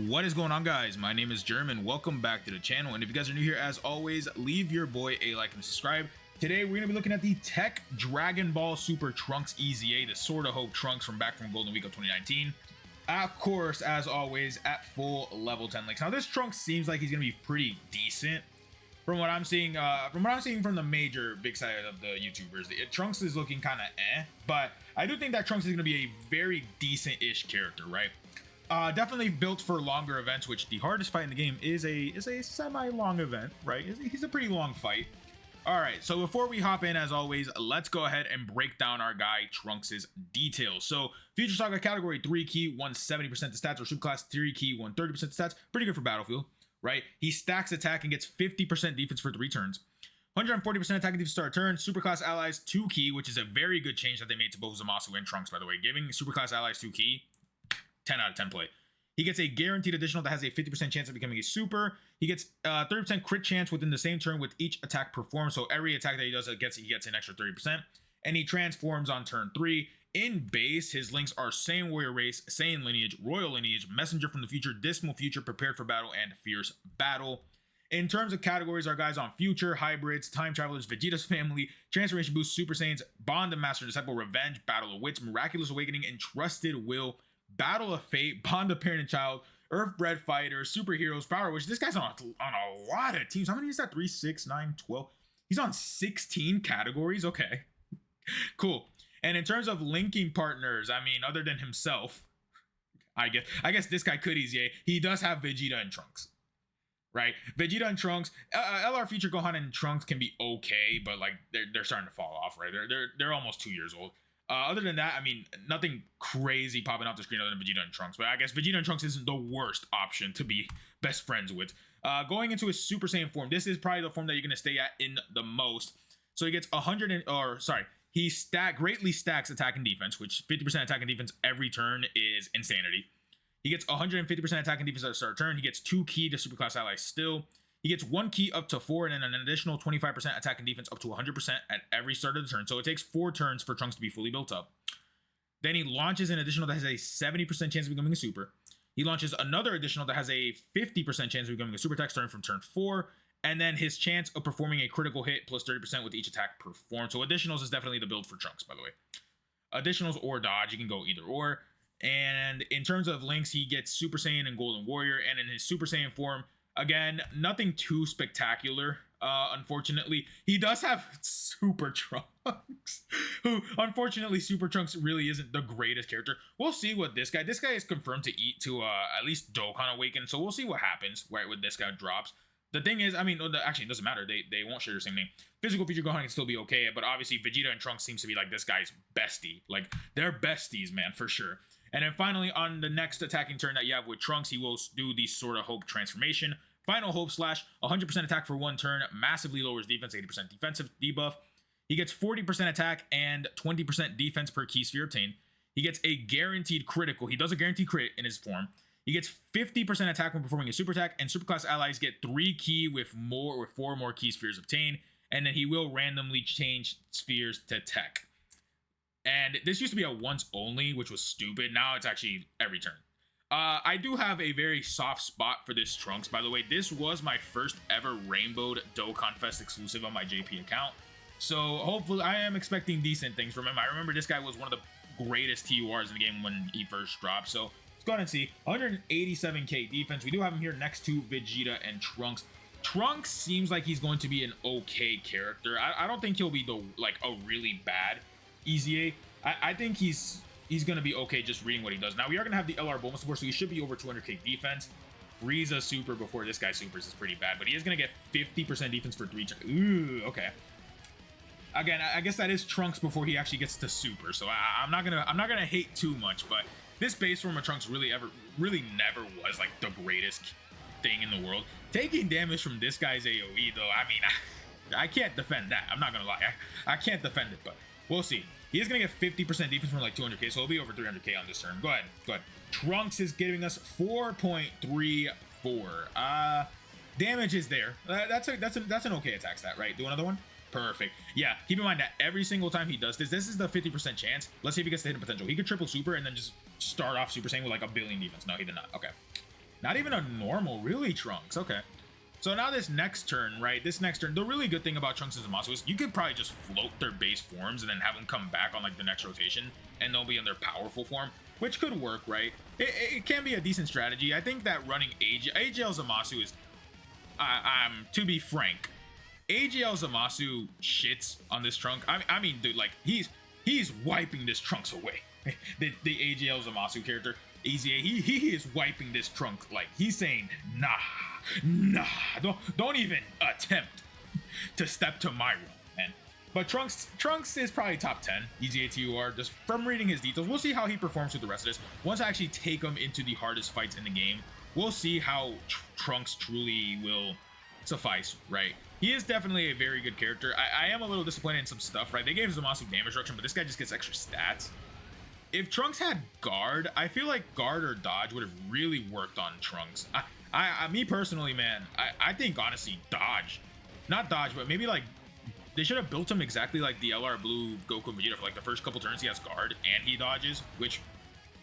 What is going on, guys? My name is Jerm and welcome back to the channel. And if you guys are new here, as always, leave your boy a like and subscribe. Today we're going to be looking at the TEQ Dragon Ball Super Trunks EZA, the Sword of Hope Trunks from back from Golden Week of 2019. Of course, as always, at full level 10 links. Now this Trunks seems like he's going to be pretty decent from what I'm seeing. From the major big side of the YouTubers. Trunks is looking kind of but I do think that Trunks is going to be a very decent-ish character, right? Definitely built for longer events, which the hardest fight in the game is a semi-long event, right? He's a pretty long fight. All right, so before we hop in, as always, let's go ahead and break down our guy Trunks' details. So Future Saga category 3 key, 170% to stats, or Superclass 3 key, 130% to stats. Pretty good for Battlefield, right? He stacks attack and gets 50% defense for 3 turns. 140% attack and defense to start turn. Superclass allies 2 key, which is a very good change that they made to both Zamasu and Trunks, by the way. Giving Superclass allies 2 key, 10 out of 10 play. He gets a guaranteed additional that has a 50% chance of becoming a super. He gets 30% crit chance within the same turn with each attack performed. So every attack that he does, he gets an extra 30%. And he transforms on turn 3. In base, his links are Saiyan Warrior Race, Saiyan Lineage, Royal Lineage, Messenger from the Future, Dismal Future, Prepared for Battle, and Fierce Battle. In terms of categories, our guys on Future, Hybrids, Time Travelers, Vegeta's Family, Transformation Boost, Super Saiyans, Bond of Master Disciple, Revenge, Battle of Wits, Miraculous Awakening, Entrusted Will, Battle of Fate, Bond of Parent and Child, Earthbred Fighter, Superheroes, Power Witch. This guy's on a lot of teams. How many is that? 3, 6, 9, 12. He's on 16 categories. Okay, cool. And in terms of linking partners, I mean, other than himself, I guess this guy could easy. He does have Vegeta and Trunks, right? Vegeta and Trunks, LR Future Gohan and Trunks can be okay, but like they're starting to fall off, right? They're almost 2 years old. Other than that, I mean, nothing crazy popping off the screen other than Vegeta and Trunks. But I guess Vegeta and Trunks isn't the worst option to be best friends with. Going into his Super Saiyan form, this is probably the form that you're going to stay at in the most. So he gets he greatly stacks attack and defense, which 50% attack and defense every turn is insanity. He gets 150% attack and defense at the start of turn. He gets 2 key to Superclass allies still. He gets 1 key up to 4 and then an additional 25% attack and defense up to 100% at every start of the turn. So it takes 4 turns for Trunks to be fully built up. Then he launches an additional that has a 70% chance of becoming a super. He launches another additional that has a 50% chance of becoming a super attack starting from turn 4. And then his chance of performing a critical hit plus 30% with each attack performed. So additionals is definitely the build for Trunks, by the way. Additionals or dodge, you can go either or. And in terms of links, he gets Super Saiyan and Golden Warrior. And in his Super Saiyan form, again, nothing too spectacular, unfortunately. He does have Super Trunks, who, unfortunately, Super Trunks really isn't the greatest character. We'll see what this guy is confirmed to eat to at least Dokkan Awaken, so we'll see what happens, right, when this guy drops. The thing is, I mean, actually, it doesn't matter. They won't share the same name. Physical Future Gohan can still be okay, but obviously Vegeta and Trunks seems to be like this guy's bestie. Like, they're besties, man, for sure. And then finally, on the next attacking turn that you have with Trunks, he will do the Sword of Hope transformation. Final Hope slash 100% attack for 1 turn, massively lowers defense, 80% defensive debuff. He gets 40% attack and 20% defense per key sphere obtained. He gets a guaranteed critical. He does a guaranteed crit in his form. He gets 50% attack when performing a super attack, and superclass allies get 3 key with 4 more key spheres obtained. And then he will randomly change spheres to TEQ. And this used to be a once only, which was stupid. Now it's actually every turn. I do have a very soft spot for this Trunks, by the way. This was my first ever Rainbowed Dokkan Fest exclusive on my JP account. So hopefully I am expecting decent things from him. I remember this guy was one of the greatest TURs in the game when he first dropped. So let's go ahead and see. 187k defense. We do have him here next to Vegeta and Trunks. Trunks seems like he's going to be an okay character. I don't think he'll be a really bad EZA. I think he's going to be okay just reading what he does. Now, we are going to have the LR bonus support, so he should be over 200k defense. Frieza super before this guy supers is pretty bad, but he is going to get 50% defense for 3 turns. Ooh, okay. Again, I guess that is Trunks before he actually gets to super, so I'm not gonna hate too much, but this base form of Trunks really never was like the greatest thing in the world. Taking damage from this guy's AoE, though, I mean, I can't defend that. I'm not gonna lie, I can't defend it, but we'll see. He is going to get 50% defense from like 200k, so he'll be over 300k on this turn. Go ahead. Trunks is giving us 4.34. Damage is there. That's an okay attack stat, right? Do another one. Perfect. Yeah, keep in mind that every single time he does this is the 50% chance. Let's see if he gets the hidden potential. He could triple super and then just start off Super Saiyan with like a billion defense. No, he did not. Okay. Not even a normal, really, Trunks. Okay. So now this next turn, right? This next turn, the really good thing about Trunks and Zamasu is you could probably just float their base forms and then have them come back on like the next rotation and they'll be in their powerful form, which could work, right? It can be a decent strategy. I think that running AGL Zamasu is, to be frank, AGL Zamasu shits on this Trunk. I mean, dude, like he's wiping this Trunks away. the AGL Zamasu character, EZA, he is wiping this Trunk. Like he's saying, nah, don't even attempt to step to my realm, man. But Trunks is probably top 10 EZA TEQ, just from reading his details. We'll see how he performs with the rest of this. Once I actually take him into the hardest fights in the game, we'll see how Trunks truly will suffice, right? He is definitely a very good character. I am a little disappointed in some stuff, right? They gave Zamasu damage reduction, but this guy just gets extra stats. If Trunks had guard, I feel like guard or dodge would have really worked on Trunks. Me personally, man, I think honestly dodge, not dodge, but maybe like they should have built him exactly like the LR Blue Goku and Vegeta. For like the first couple turns he has guard and he dodges, which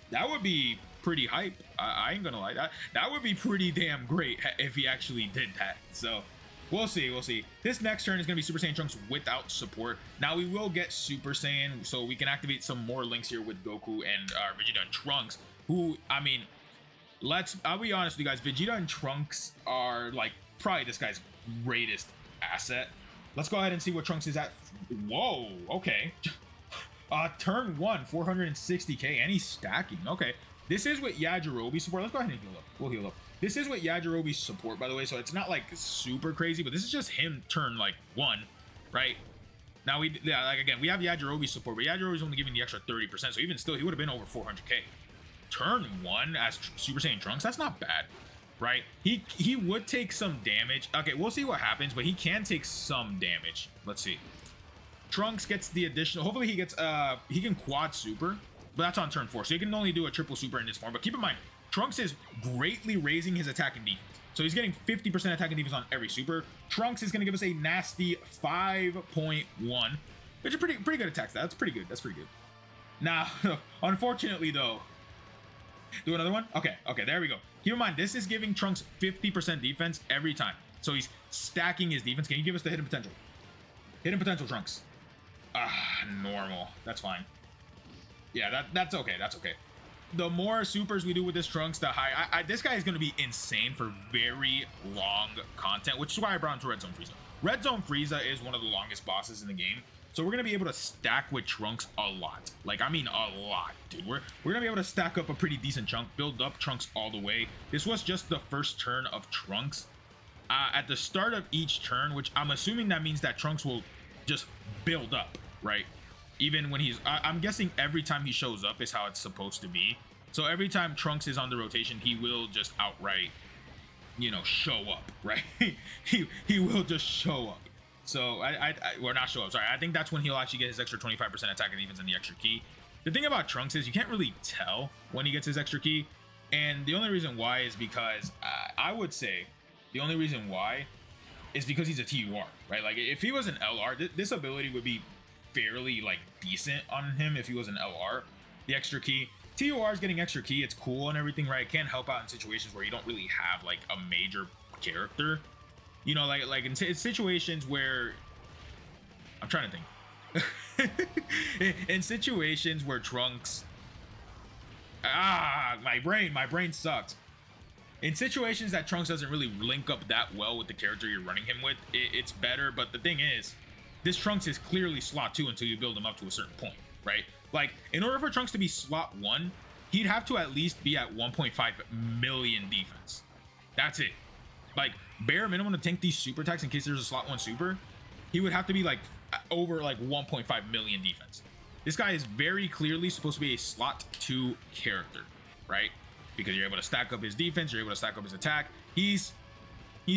that would be pretty hype. I ain't gonna lie, that would be pretty damn great if he actually did that. So we'll see. This next turn is gonna be Super Saiyan Trunks without support. Now we will get Super Saiyan, so we can activate some more links here with Goku and Vegeta and Trunks, who, I mean, I'll be honest with you guys, Vegeta and Trunks are like probably this guy's greatest asset. Let's go ahead and see what Trunks is at. Whoa, okay. Turn 1, 460k, and he's stacking. Okay, this is with Yajirobe support. Let's go ahead and heal up. We'll heal up. This is with Yajirobe's support, by the way, so it's not like super crazy, but this is just him turn like 1, right? Now like again, we have Yajirobe's support, but Yajirobe's only giving the extra 30%, so even still, he would have been over 400k. Turn 1 as Super Saiyan Trunks, that's not bad, right? He would take some damage. Okay, we'll see what happens, but he can take some damage. Let's see. Trunks gets the additional, hopefully he gets he can quad super, but that's on turn 4, so he can only do a triple super in this form. But keep in mind, Trunks is greatly raising his attack and defense, so he's getting 50% attack and defense on every super. Trunks is going to give us a nasty 5.1, which is pretty good attack stat. That's pretty good. Now unfortunately though, do another one. Okay, there we go. Keep in mind, this is giving Trunks 50% defense every time, so he's stacking his defense. Can you give us the hidden potential? Hidden potential, Trunks. Normal. That's fine. Yeah, that's okay. The more supers we do with this Trunks, the higher. This guy is going to be insane for very long content, which is why I brought him to Red Zone Frieza. Red Zone Frieza is one of the longest bosses in the game, so we're going to be able to stack with Trunks a lot. Like, I mean a lot, dude. We're going to be able to stack up a pretty decent chunk, build up Trunks all the way. This was just the first turn of Trunks. At the start of each turn, which I'm assuming that means that Trunks will just build up, right? Even when he's, I'm guessing every time he shows up is how it's supposed to be. So every time Trunks is on the rotation, he will just outright, you know, show up, right? he will just show up. So or not show up, sorry. I think that's when he'll actually get his extra 25% attack and defense and the extra key. The thing about Trunks is you can't really tell when he gets his extra key. And the only reason why is because I would say the only reason why is because he's a TUR, right? Like if he was an LR, this ability would be fairly like decent on him if he was an LR. The extra key, TUR is getting extra key, it's cool and everything, right? It can help out in situations where you don't really have like a major character, you know, like in situations where I'm trying to think in situations where Trunks, my brain sucks. In situations that Trunks doesn't really link up that well with the character you're running him with, it's better. But the thing is, this Trunks is clearly slot 2 until you build him up to a certain point, right? Like, in order for Trunks to be slot 1, he'd have to at least be at 1.5 million defense. That's it. Like, bare minimum to tank these super attacks in case there's a slot 1 super, he would have to be like over like 1.5 million defense. This guy is very clearly supposed to be a slot 2 character, right? Because you're able to stack up his defense, you're able to stack up his attack. He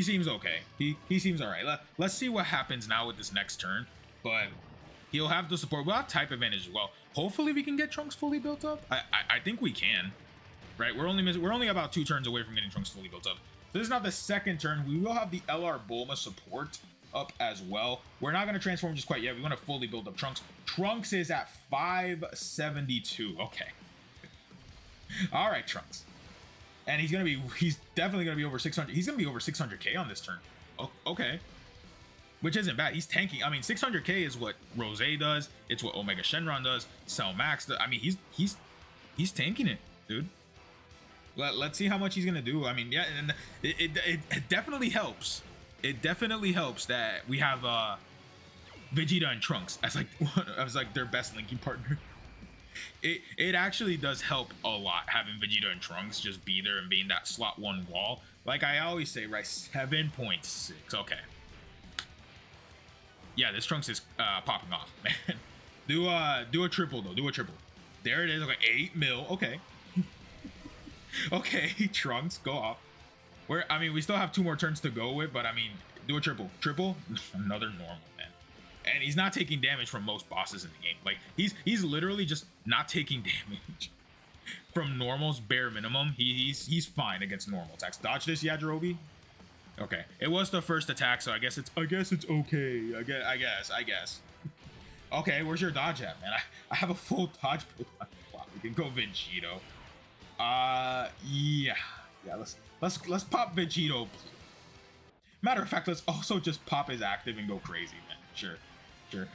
seems okay. He seems all right. Let's see what happens now with this next turn. But he'll have the support. We'll have type advantage as well. Hopefully we can get Trunks fully built up. I think we can, right? We're only about 2 turns away from getting Trunks fully built up. So this is not the second turn. We will have the LR Bulma support up as well. We're not going to transform just quite yet. We want to fully build up Trunks. Trunks is at 572. Okay. All right, Trunks. And he's definitely gonna be over 600. He's gonna be over 600k on this turn. Oh, okay. Which isn't bad. He's tanking. I mean, 600k is what Rose does. It's what Omega Shenron does. Cell Max does. I mean, he's tanking it, dude. Let's see how much he's gonna do. I mean, yeah, and it definitely helps. It definitely helps that we have Vegeta and Trunks as like their best linking partner. It actually does help a lot having Vegeta and Trunks just be there and being that slot 1 wall. Like I always say, right? 7.6. Okay. Yeah, this Trunks is popping off, man. Do a triple though. Do a triple. There it is. Okay, 8 mil. Okay. Okay, Trunks, go off. I mean, we still have 2 more turns to go with, but I mean, do a triple. Triple? Another normal, man. And he's not taking damage from most bosses in the game. Like, he's literally just not taking damage from normal's bare minimum. He's fine against normal attacks. Dodge this, Yajirobe. Okay, it was the first attack, so I guess it's okay. I guess. Okay, where's your dodge at, man? I have a full dodge build on the clock. We can go Vegito. Yeah. Let's pop Vegito. Matter of fact, let's also just pop his active and go crazy, man. Sure.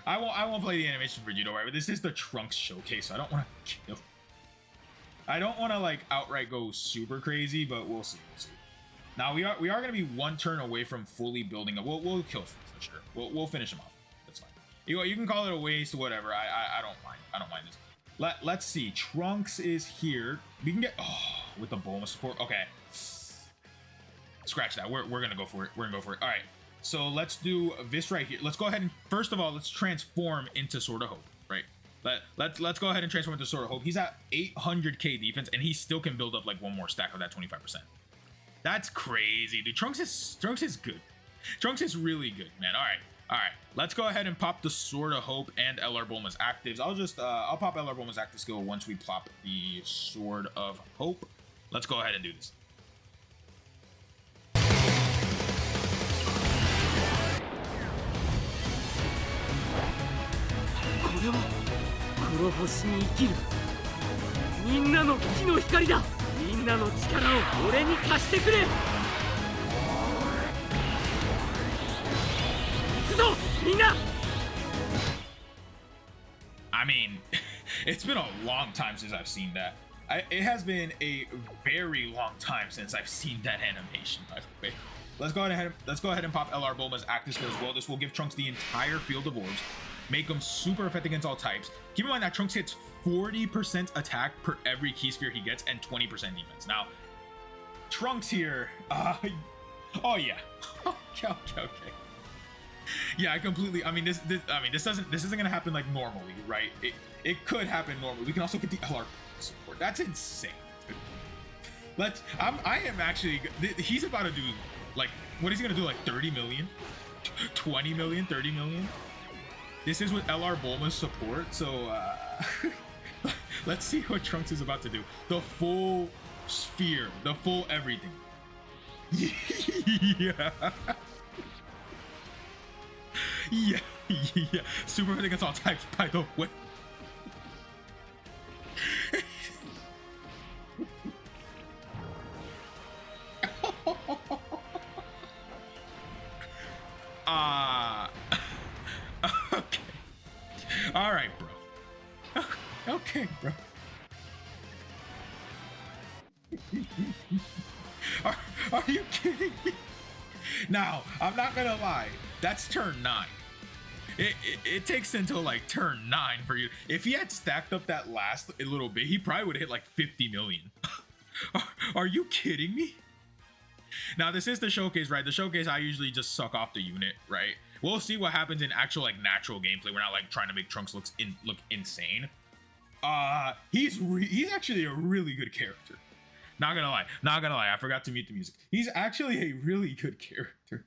I won't play the animation for Vegito, right? But this is the Trunks showcase, so I don't want to kill. I don't want to like outright go super crazy, but we'll see. Now we are going to be 1 turn away from fully building up. We'll kill him for sure. We'll finish him off. That's fine. You can call it a waste, whatever. I don't mind. I don't mind this. Let's see. Trunks is here. We can get with the Bulma support. Okay. Scratch that. We're gonna go for it. All right. So let's do this right here. Let's go ahead and first of all let's transform into Sword of Hope. Right. Let's go ahead and transform into Sword of Hope. He's at 800k defense, and he still can build up like 1 more stack of that 25%. That's crazy, dude. Trunks is good. Trunks is really good, man. All right. Let's go ahead and pop the Sword of Hope and LR Bulma's actives. I'll pop LR Bulma's active skill once we plop the Sword of Hope. Let's go ahead and do this. I mean, it's been a long time since I've seen that. It has been a very long time since I've seen that animation, by the way. Let's go ahead and pop LR Bulma's active skill as well. This will give Trunks the entire field of orbs, make him super effective against all types. Keep in mind that Trunks hits 40% attack per every key sphere he gets and 20% defense. Now, Trunks here, oh yeah, okay. Yeah, I mean, this isn't gonna happen like normally, right? It could happen normally. We can also get the LR support. That's insane, dude. I am actually, he's about to do like, what is he gonna do, like 30 million, 20 million, 30 million? This is with LR Bulma's support, so let's see what Trunks is about to do. The full sphere, the full everything. Yeah. Yeah. Super effective against all types, by the way. Okay. All right, bro. Okay, bro. Are you kidding me? Now, I'm not gonna lie. That's turn 9. It takes until like turn 9 for you. If he had stacked up that last a little bit, he probably would have hit like 50 million. Are you kidding me? Now, this is the showcase, right? The showcase, I usually just suck off the unit, right? We'll see what happens in actual like natural gameplay. We're not like trying to make Trunks look insane. He's actually a really good character. Not gonna lie. I forgot to mute the music. He's actually a really good character.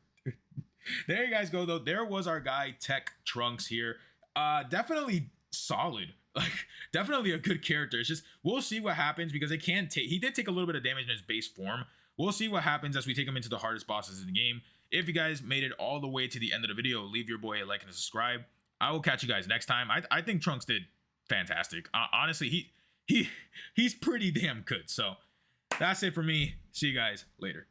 There you guys go, though. There was our guy Tech Trunks here. Definitely solid. Like, definitely a good character. It's just, we'll see what happens because he did take a little bit of damage in his base form. We'll see what happens as we take him into the hardest bosses in the game. If you guys made it all the way to the end of the video, leave your boy a like and a subscribe. I will catch you guys next time. I think Trunks did fantastic. Honestly, he's pretty damn good. So That's it for me. See you guys later.